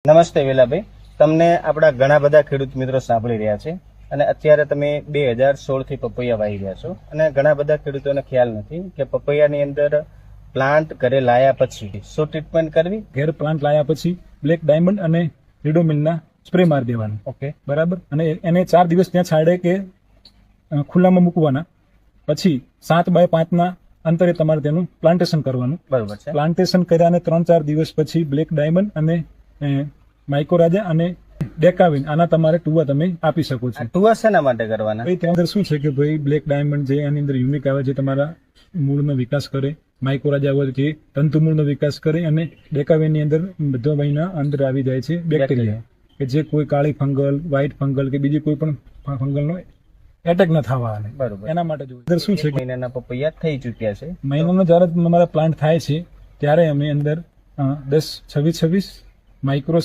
નમસ્તે વેલાભાઈ, તમને આપણા ઘણા બધા ખેડૂત મિત્રો સાંભળી રહ્યા છે અને અત્યારે તમે 2016 થી પપૈયા વાવી રહ્યા છો અને ઘણા બધા ખેડૂતોને ખ્યાલ નથી કે પપૈયાની અંદર પ્લાન્ટ ઘરે લાયા પછી શું ટ્રીટમેન્ટ કરવી. ઘેર પ્લાન્ટ લાયા પછી બ્લેક ડાયમંડ અને રીડોમિલના સ્પ્રે મારી દેવાનું. ઓકે, બરાબર. અને એને 4 દિવસ ત્યાં છાડે કે ખુલ્લામાં મૂકવાના. પછી 7x5 ના અંતરે તમારે તેનું પ્લાન્ટેશન કરવાનું. બરોબર છે. પ્લાન્ટેશન કર્યાને 3-4 દિવસ પછી બ્લેક ડાયમંડ અને માઇકોરાજા અને ડેકાવિન આના તમારે ટુવા તમે આપી શકો છો. ટુવા શેના માટે કરવાના? ભાઈ ત્યાં અંદર શું છે કે ભાઈ બ્લેક ડાયમંડ જે એની અંદર યુનિક આવે છે તમારા મૂળનો વિકાસ કરે, માઇકોરાજા આવે જે તંતુ મૂળનો વિકાસ કરે અને ડેકાવિનની અંદર બધા મહિના અંદર આવી જાય છે બેક્ટેરિયા કે જે કોઈ કાળી ફંગલ, વ્હાઇટ ફંગલ કે બીજી કોઈ પણ ફંગલનો એટેક ન થવા આવે. બરોબર. એના માટે અંદર શું છે કે મહિનાના પપૈયા થઈ ચૂક્યા છે. મહિનાનો જ્યારે અમારા પ્લાન્ટ થાય છે ત્યારે અમે અંદર 10-26-26 માઇક્રો